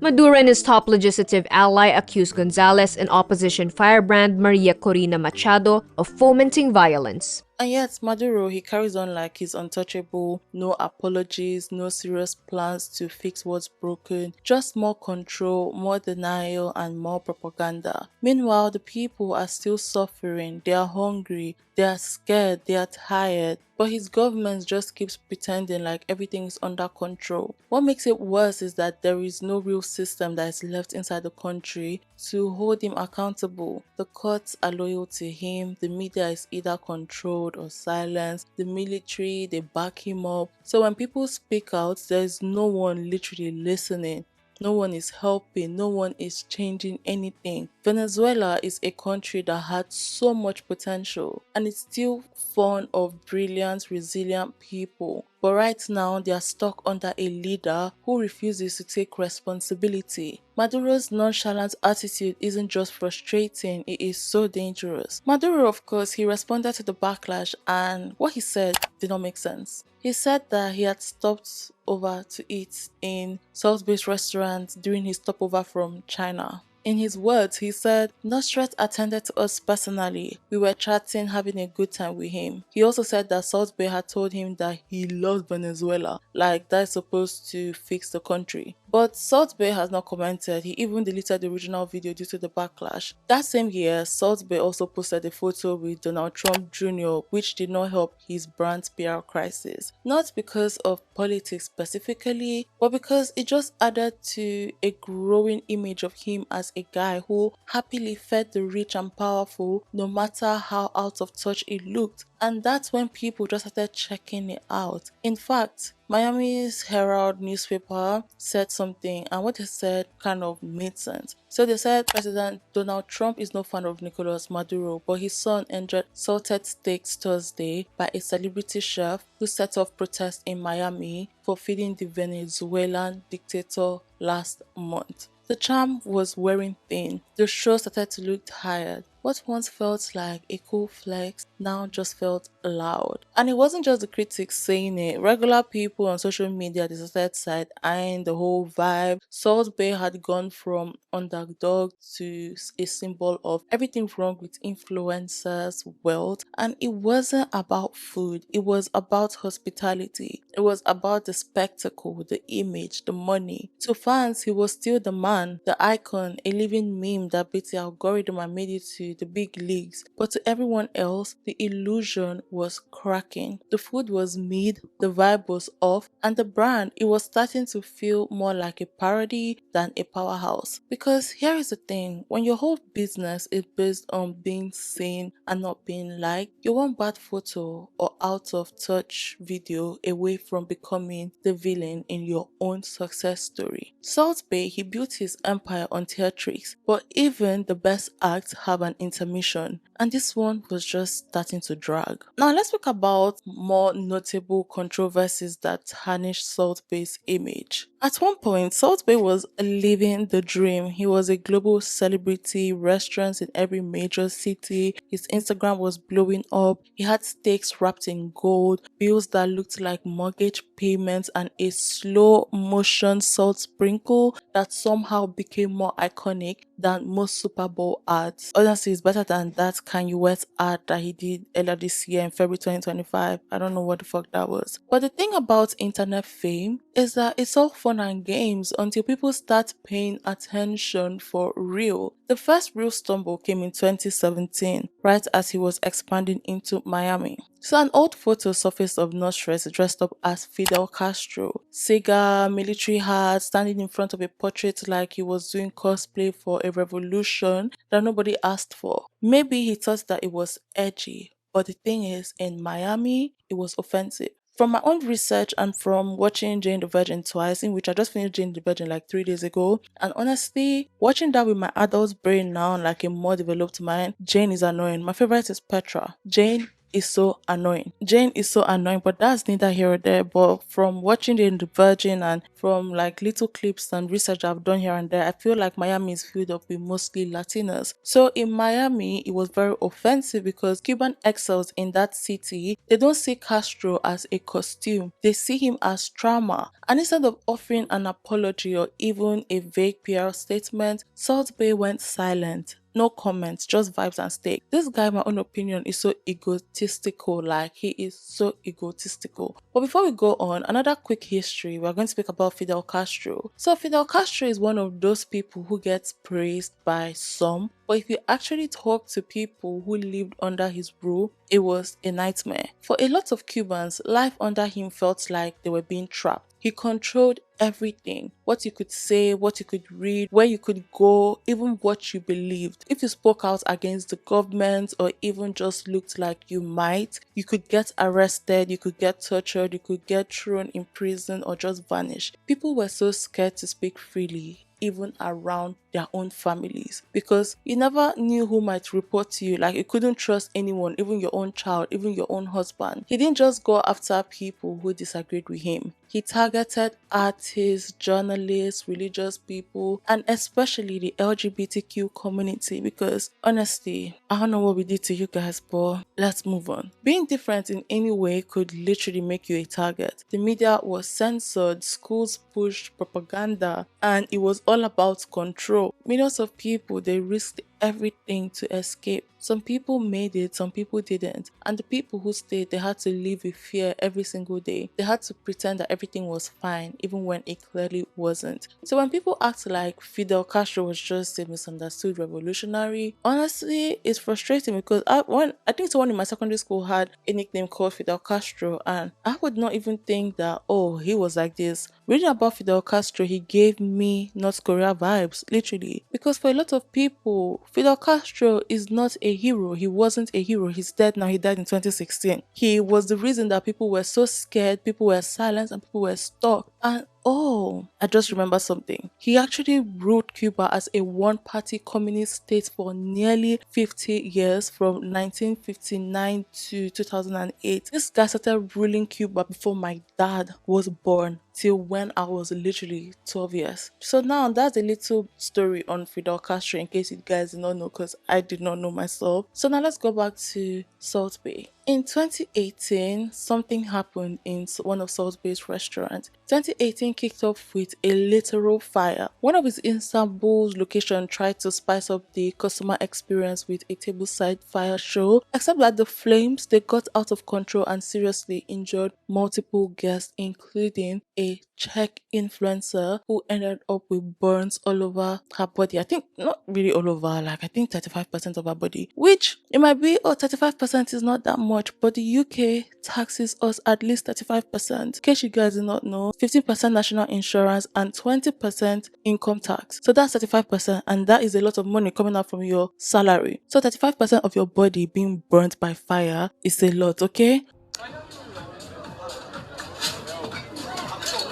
Maduro and his top legislative ally accused Gonzalez and opposition firebrand Maria Corina Machado of fomenting violence. And yet, Maduro, he carries on like he's untouchable, no apologies, no serious plans to fix what's broken, just more control, more denial, and more propaganda. Meanwhile, the people are still suffering, they are hungry, they are scared, they are tired, but his government just keeps pretending like everything is under control. What makes it worse is that there is no real system that is left inside the country to hold him accountable. The courts are loyal to him, the media is either controlled or silenced, the military, they back him up. So when people speak out, there's no one literally listening. No one is helping, no one is changing anything. Venezuela is a country that had so much potential, and it's still full of brilliant, resilient people. But right now, they are stuck under a leader who refuses to take responsibility. Maduro's nonchalant attitude isn't just frustrating, it is so dangerous. Maduro, of course, he responded to the backlash, and what he said did not make sense. He said that he had stopped over to eat in salt-based restaurants during his stopover from China. In his words, he said, Nusret attended to us personally. We were chatting, having a good time with him. He also said that Salt Bae had told him that he loves Venezuela, like that is supposed to fix the country. But Salt Bae has not commented. He even deleted the original video due to the backlash. That same year, Salt Bae also posted a photo with Donald Trump Jr., which did not help his brand's PR crisis. Not because of politics specifically, but because it just added to a growing image of him as a guy who happily fed the rich and powerful no matter how out of touch it looked. And that's when people just started checking it out. In fact, Miami's Herald newspaper said something, and what they said kind of made sense. So they said President Donald Trump is no fan of Nicolas Maduro, but his son enjoyed salted steaks Thursday by a celebrity chef who set off protests in Miami for feeding the Venezuelan dictator last month. The charm was wearing thin. The show started to look tired. What once felt like a cool flex now just felt loud. And it wasn't just the critics saying it. Regular people on social media decided side eyeing the whole vibe. Salt Bay had gone from underdog to a symbol of everything wrong with influencers, wealth, and it wasn't about food. It was about hospitality. It was about the spectacle, the image, the money. To fans, he was still the man, the icon, a living meme that beat the algorithm and made it to the big leagues. But to everyone else, the illusion was cracking. The food was mid, the vibe was off, and the brand, it was starting to feel more like a parody than a powerhouse. Because here is the thing, when your whole business is based on being seen and not being liked, you're one bad photo or out of touch video away from becoming the villain in your own success story. Salt Bay, he built his empire on theatrics, but even the best acts have an intermission, and this one was just starting to drag. Now let's talk about more notable controversies that tarnished Salt Bay's image. At one point, Salt Bay was living the dream. He was a global celebrity, restaurants in every major city. His Instagram was blowing up. He had steaks wrapped in gold, bills that looked like mortgage payments, and a slow motion salt sprinkle that somehow became more iconic than most Super Bowl ads. Honestly, it's better than that Kanye West ad that he did earlier this year in February 2025. I don't know what the fuck that was. But the thing about internet fame is that it's all fun and games until people start paying attention for real. The first real stumble came in 2017, right as he was expanding into Miami. So an old photo surfaced of Nusret dressed up as Fidel Castro, cigar, military hat, standing in front of a portrait like he was doing cosplay for a revolution that nobody asked for. Maybe he thought that it was edgy, but the thing is, in Miami, it was offensive. From my own research and from watching Jane the Virgin twice, in which I just finished Jane the Virgin like 3 days ago, and honestly, watching that with my adult brain now, like a more developed mind, Jane is annoying. My favorite is Petra. Jane is so annoying. Jane is so annoying, but that's neither here or there. But from watching Jane the Virgin and from like little clips and research I've done here and there, I feel like Miami is filled up with mostly Latinas. So in Miami, it was very offensive because Cuban exiles in that city, they don't see Castro as a costume. They see him as trauma. And instead of offering an apology or even a vague PR statement, Salt Bay went silent. No comments, just vibes and steak. This guy, in my own opinion, is so egotistical. Like, he is so egotistical. But before we go on, another quick history. We're going to speak about Fidel Castro. So Fidel Castro is one of those people who gets praised by some. But if you actually talk to people who lived under his rule, it was a nightmare. For a lot of Cubans, life under him felt like they were being trapped. He controlled everything. What you could say, what you could read, where you could go, even what you believed. If you spoke out against the government or even just looked like you might, you could get arrested, you could get tortured, you could get thrown in prison or just vanish. People were so scared to speak freely, even around their own families, because you never knew who might report to you. Like, you couldn't trust anyone, even your own child, even your own husband. He didn't just go after people who disagreed with him. He targeted artists, journalists, religious people, and especially the LGBTQ community, because honestly, I don't know what we did to you guys, but let's move on. Being different in any way could literally make you a target. The media was censored, schools pushed propaganda, and it was all about control. Millions of people, they risked everything to escape. Some people made it, some people didn't. And the people who stayed, they had to live with fear every single day. They had to pretend that everything was fine, even when it clearly wasn't. So when people act like Fidel Castro was just a misunderstood revolutionary, honestly, it's frustrating because I think someone in my secondary school had a nickname called Fidel Castro, and I would not even think that, oh, he was like this. Reading about Fidel Castro, he gave me North Korea vibes, literally. Because for a lot of people, Fidel Castro is not a hero. He wasn't a hero. He's dead now. He died in 2016. He was the reason that people were so scared, people were silent, and people were stuck. And Oh, I just remember something. He actually ruled Cuba as a one-party communist state for nearly 50 years from 1959 to 2008. This guy started ruling Cuba before my dad was born till when I was literally 12 years. So now that's a little story on Fidel Castro in case you guys did not know, because I did not know myself. So now let's go back to Salt Bay. In 2018, something happened in one of Salt Bay's restaurants. 2018 kicked off with a literal fire. One of his Istanbul's locations tried to spice up the customer experience with a tableside fire show, except that the flames, they got out of control and seriously injured multiple guests, including a Czech influencer who ended up with burns all over her body. I think not really all over, like I think 35% of her body, which it might be, 35% is not that much, but the UK taxes us at least 35%. In case you guys do not know, 15% national insurance and 20% income tax. So that's 35%, and that is a lot of money coming out from your salary. So 35% of your body being burnt by fire is a lot, okay?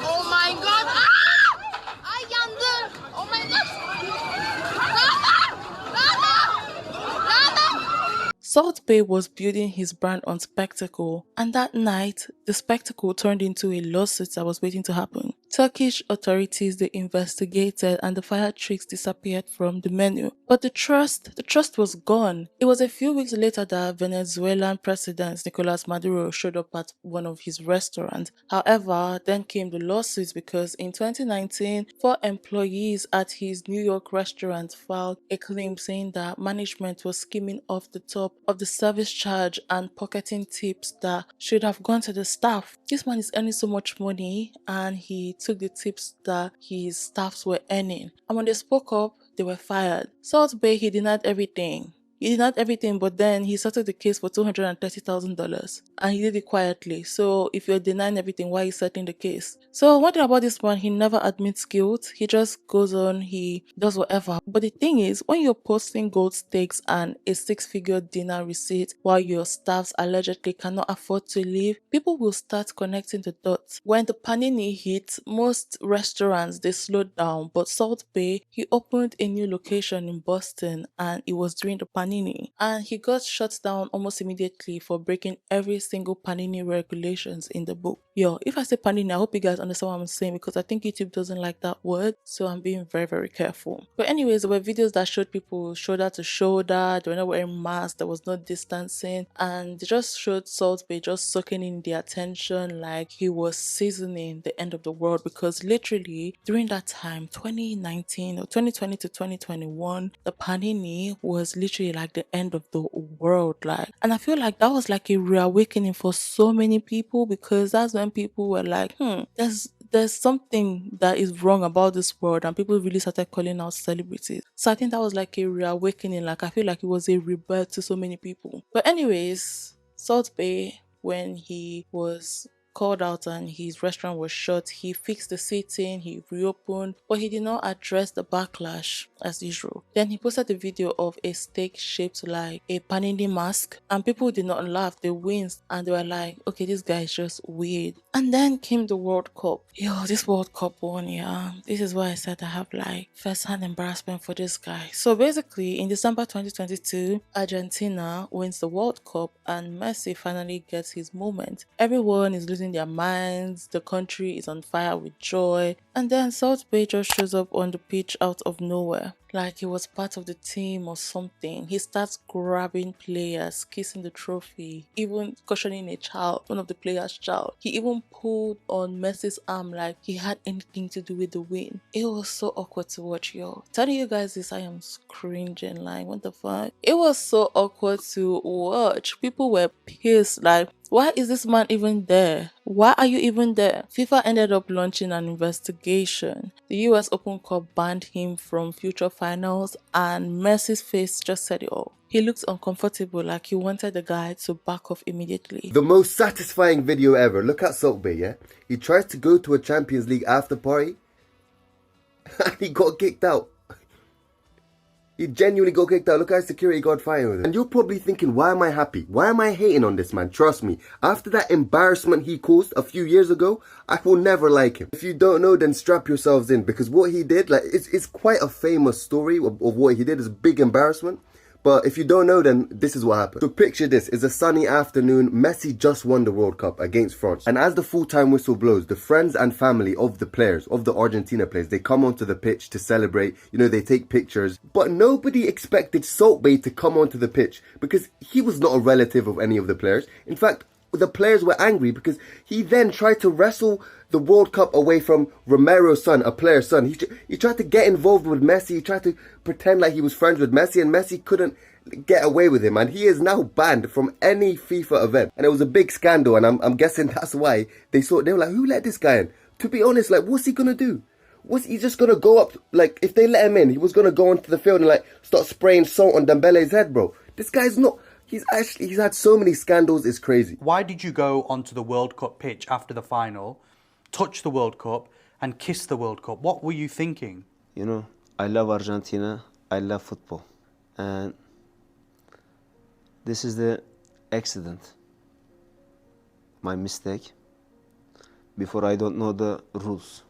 Oh my god! Ah! Ay yandı! Oh my god! Salt Bay was building his brand on spectacle, and that night, the spectacle turned into a lawsuit that was waiting to happen. Turkish authorities, they investigated, and the fire tricks disappeared from the menu. But the trust was gone. It was a few weeks later that Venezuelan President Nicolas Maduro showed up at one of his restaurants. However, then came the lawsuits because in 2019, 4 employees at his New York restaurant filed a claim saying that management was skimming off the top of the service charge and pocketing tips that should have gone to the staff. This man is earning so much money, and he took the tips that his staffs were earning. And when they spoke up, they were fired. Salt Bay, he denied everything. But then he settled the case for $230,000, and he did it quietly. So if you're denying everything, why are you settling the case? So one thing about this man, he never admits guilt. He just goes on, he does whatever. But the thing is, when you're posting gold steaks and a 6-figure dinner receipt while your staffs allegedly cannot afford to leave, people will start connecting the dots. When the panini hit, most restaurants, they slowed down. But Salt Bay, he opened a new location in Boston, and it was during the panini. And he got shut down almost immediately for breaking every single panini regulations in the book. Yo, if I say panini, I hope you guys understand what I'm saying, because I think YouTube doesn't like that word, so I'm being very, very careful. But anyways, there were videos that showed people shoulder to shoulder, they were not wearing masks, there was no distancing, and they just showed Salt Bay just soaking in the attention like he was seasoning the end of the world, because literally during that time, 2019 or 2020 to 2021, the panini was literally like the end of the world, like, and I feel like that was like a reawakening for so many people, because that's when people were like, there's something that is wrong about this world, and people really started calling out celebrities. So I think that was like a reawakening. Like I feel like it was a rebirth to so many people. But anyways, Salt Bay, when he was called out and his restaurant was shut, he fixed the seating, he reopened, but he did not address the backlash as usual. Then he posted a video of a steak shaped like a panini mask, and people did not laugh, they winced, and they were like, okay, this guy is just weird. And then came the World Cup. Yo, this World Cup one, yeah, this is why I said I have like first-hand embarrassment for this guy. So basically, in December 2022, Argentina wins the World Cup, and Messi finally gets his moment. Everyone is losing their minds, the country is on fire with joy, and then Salt Bay just shows up on the pitch out of nowhere, like he was part of the team or something. He starts grabbing players, kissing the trophy, even cautioning a child, one of the players' child. He even pulled on Messi's arm like he had anything to do with the win. It was so awkward to watch, yo. Telling you guys this, I am cringing, like, what the fuck? It was so awkward to watch. People were pissed, like, why is this man even there? Why are you even there? FIFA ended up launching an investigation. The US Open Cup banned him from future finals, and Messi's face just said it all. He looked uncomfortable, like he wanted the guy to back off immediately. The most satisfying video ever. Look at Salt Bay, yeah? He tries to go to a Champions League after party and he got kicked out. He genuinely got kicked out. Look at security guard fighting with him. And you're probably thinking, why am I happy? Why am I hating on this man? Trust me, after that embarrassment he caused a few years ago, I will never like him. If you don't know, then strap yourselves in, because what he did, like, it's quite a famous story of what he did. It's a big embarrassment. But if you don't know, then this is what happened. So picture this, it's a sunny afternoon. Messi just won the World Cup against France. And as the full-time whistle blows, the friends and family of the players, of the Argentina players, they come onto the pitch to celebrate. You know, they take pictures. But nobody expected Salt Bae to come onto the pitch because he was not a relative of any of the players. In fact, the players were angry because he then tried to wrestle the World Cup away from Romero's son, a player's son. He tried to get involved with Messi. He tried to pretend like he was friends with Messi, and Messi couldn't get away with him. And he is now banned from any FIFA event. And it was a big scandal, and I'm guessing that's why they were like, who let this guy in? To be honest, like, what's he gonna do? Was he just gonna go up, like, if they let him in, he was gonna go onto the field and, like, start spraying salt on Dembele's head, bro. This guy's not... He's had so many scandals, it's crazy. Why did you go onto the World Cup pitch after the final, touch the World Cup, and kiss the World Cup? What were you thinking? You know, I love Argentina, I love football. And this is the accident, my mistake. Before I don't know the rules.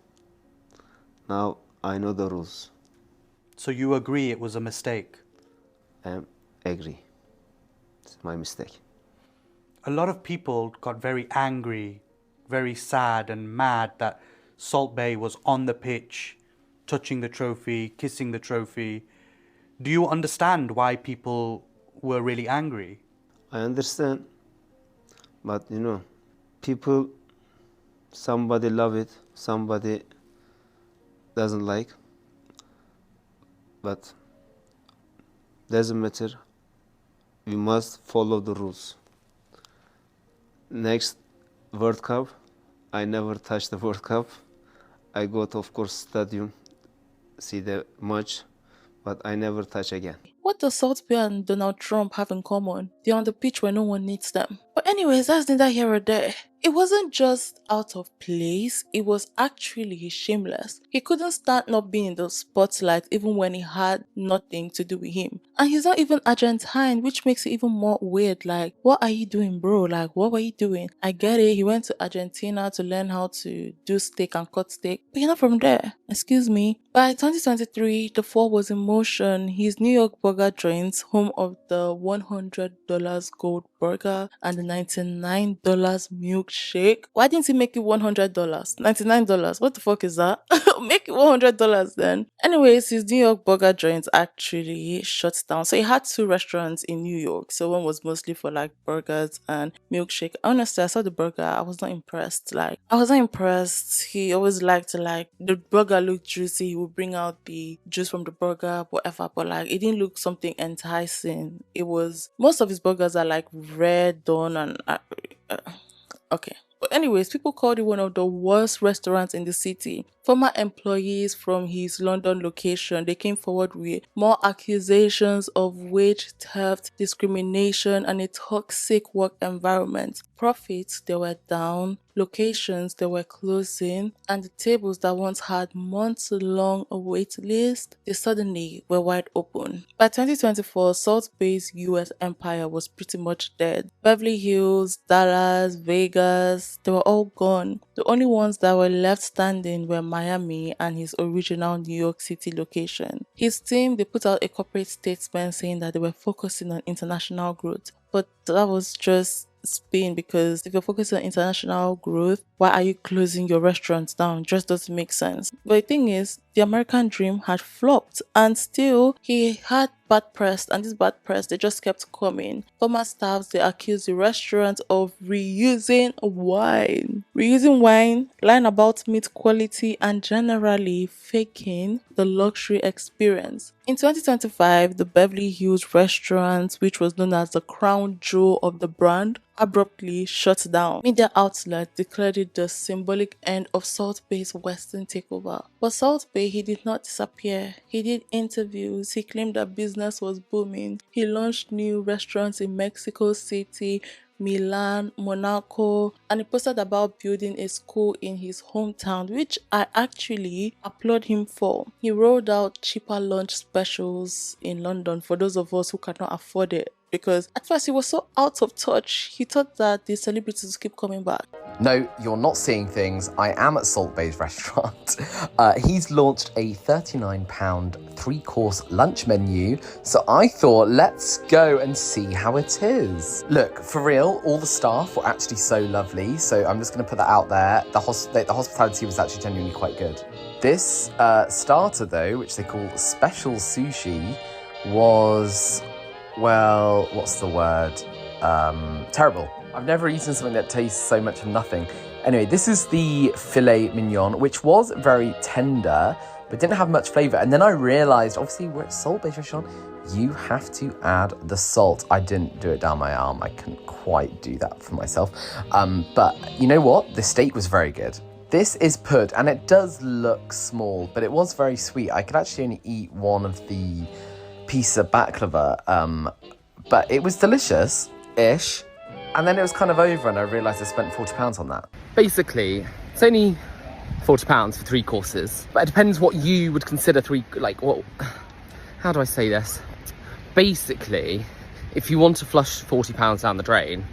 Now I know the rules. So you agree it was a mistake? I agree. It's my mistake. A lot of people got very angry, very sad and mad that Salt Bae was on the pitch, touching the trophy, kissing the trophy. Do you understand why people were really angry? I understand, but you know, people, somebody love it, somebody doesn't like, but doesn't matter. We must follow the rules. Next World Cup, I never touch the World Cup. I go to, of course, stadium, see the match, but I never touch again. What does Salt Bae and Donald Trump have in common? They're on the pitch where no one needs them. But anyways, that's neither here or there. It wasn't just out of place, it was actually shameless. He couldn't stand not being in the spotlight even when it had nothing to do with him. And he's not even Argentine, which makes it even more weird. Like, what are you doing, bro? Like, what were you doing? I get it, he went to Argentina to learn how to do steak and cut steak, but you're not from there. Excuse me. By 2023, the fall was in motion. His New York burger joint, home of the $100 gold burger and the $99 milkshake. Why didn't he make it $100? $99? What the fuck is that? Make it $100 then. Anyways, his New York burger joint actually shut down. So he had two restaurants in New York. So one was mostly for like burgers and milkshake. Honestly, I saw the burger. I was not impressed. He always liked to, like, the burger looked juicy. He would bring out the juice from the burger, whatever. But like, it didn't look something enticing. It was, most of his burgers are like rare done and okay. But anyways, people called it one of the worst restaurants in the city. Former employees from his London location, they came forward with more accusations of wage theft, discrimination, and a toxic work environment. Profits, they were down, locations, they were closing, and the tables that once had months-long wait list, they suddenly were wide open. By 2024, Salt Bae's US empire was pretty much dead. Beverly Hills, Dallas, Vegas, they were all gone. The only ones that were left standing were Miami and his original New York City location. His team, they put out a corporate statement saying that they were focusing on international growth, but that was just spin, because if you're focusing on international growth, why are you closing your restaurants down? Just doesn't make sense. But the thing is, the American dream had flopped, and still he had bad press, and this bad press, they just kept coming. Former staffs, they accused the restaurant of reusing wine, lying about meat quality, and generally faking the luxury experience. In 2025, the Beverly Hills restaurant, which was known as the crown jewel of the brand, abruptly shut down. Media outlets declared it the symbolic end of Salt Bae's Western takeover. But Salt Bae, he did not disappear. He did interviews. He claimed that business was booming. He launched new restaurants in Mexico City, Milan, Monaco, and he posted about building a school in his hometown, which I actually applaud him for. He rolled out cheaper lunch specials in London for those of us who cannot afford it, because at first he was so out of touch. He thought that the celebrities keep coming back. No, you're not seeing things. I am at Salt Bay's restaurant. He's launched a £39 3-course lunch menu, so I thought, let's go and see how it is. Look, for real, all the staff were actually so lovely, so I'm just going to put that out there. The hospitality was actually genuinely quite good. This starter, though, which they call special sushi, was, well, what's the word? Terrible. I've never eaten something that tastes so much of nothing. Anyway, this is the filet mignon, which was very tender, but didn't have much flavour. And then I realised, obviously, we're at Salt Bay's restaurant, you have to add the salt. I didn't do it down my arm. I couldn't quite do that for myself. But you know what? The steak was very good. This is pud, and it does look small, but it was very sweet. I could actually only eat one of the piece of baklava, but it was delicious-ish. And then it was kind of over and I realised I spent £40 on that. Basically, it's only £40 for 3 courses. But it depends what you would consider how do I say this? Basically, if you want to flush £40 down the drain,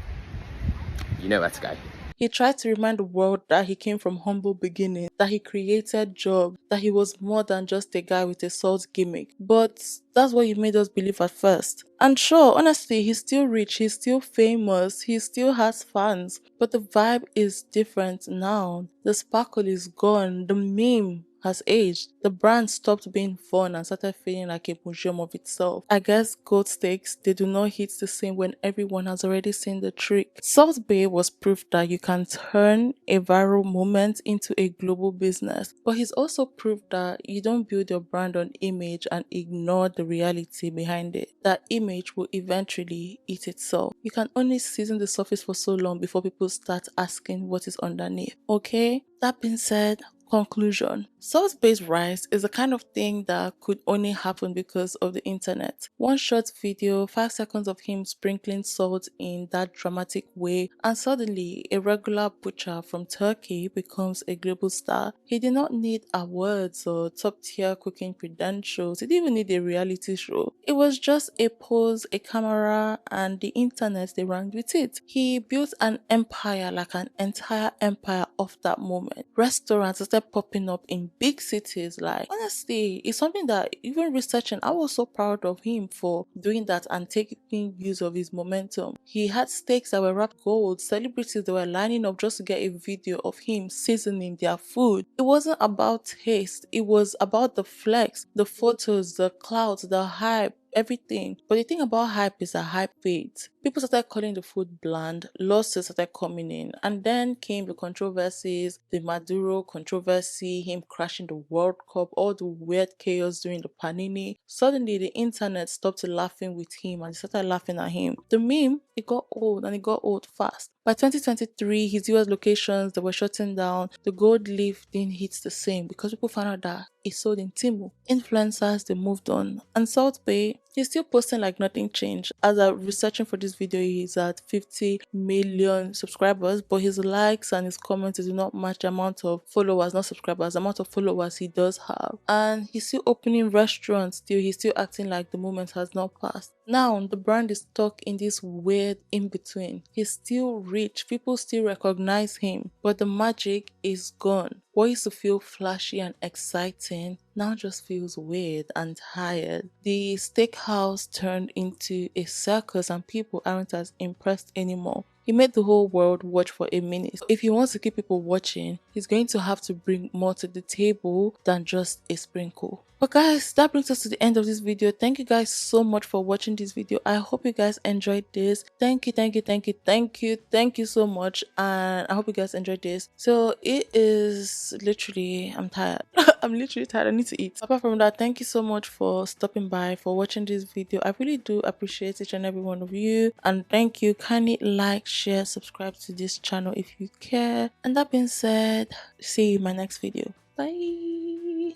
you know where to go. He tried to remind the world that he came from humble beginnings, that he created jobs, that he was more than just a guy with a salt gimmick. But that's what you made us believe at first. And sure, honestly, he's still rich, he's still famous, he still has fans. But the vibe is different now. The sparkle is gone, the meme has aged. The brand stopped being fun and started feeling like a museum of itself. I guess goat steaks, they do not hit the same when everyone has already seen the trick. Salt Bae was proof that you can turn a viral moment into a global business. But he's also proof that you don't build your brand on image and ignore the reality behind it. That image will eventually eat itself. You can only season the surface for so long before people start asking what is underneath. Okay? That being said, conclusion. Salt-based rice is the kind of thing that could only happen because of the internet. One short video, 5 seconds of him sprinkling salt in that dramatic way, and suddenly a regular butcher from Turkey becomes a global star. He did not need awards or top-tier cooking credentials. He didn't even need a reality show. It was just a pose, a camera, and the internet they ran with it. He built an empire, like an entire empire off that moment. Restaurants started popping up in big cities. Like, honestly, it's something that even researching, I was so proud of him for doing that and taking use of his momentum. He had steaks that were wrapped gold, celebrities that were lining up just to get a video of him seasoning their food. It wasn't about taste, it was about the flex, the photos, the clouds, the hype, everything. But the thing about hype is that hype fades. People started calling the food bland, lawsuits started coming in, and then came the controversies, the Maduro controversy, him crashing the World Cup, all the weird chaos during the Panini. Suddenly the internet stopped laughing with him and they started laughing at him. The meme, it got old, and it got old fast. By 2023, his US locations, they were shutting down. The gold leaf didn't hit the same because people found out that it sold in Temu. Influencers, they moved on. And Salt Bae, he's still posting like nothing changed. As I'm researching for this video, he's at 50 million subscribers, but his likes and his comments do not match the amount of followers, not subscribers, the amount of followers he does have. And he's still opening restaurants still. He's still acting like the moment has not passed. Now, the brand is stuck in this weird in-between. He's still rich, people still recognize him, but the magic is gone. What used to feel flashy and exciting now just feels weird and tired. The steakhouse turned into a circus and people aren't as impressed anymore. He made the whole world watch for a minute. If he wants to keep people watching, he's going to have to bring more to the table than just a sprinkle. But guys, that brings us to the end of this video. Thank you guys so much for watching this video. I hope you guys enjoyed this. Thank you so much, and I hope you guys enjoyed this. So it is literally, I'm tired. I'm literally tired. I need to eat. Apart from that, thank you so much for stopping by, for watching this video. I really do appreciate each and every one of you, and thank you. Kindly like, share, subscribe to this channel if you care. And that being said, see you in my next video. Bye.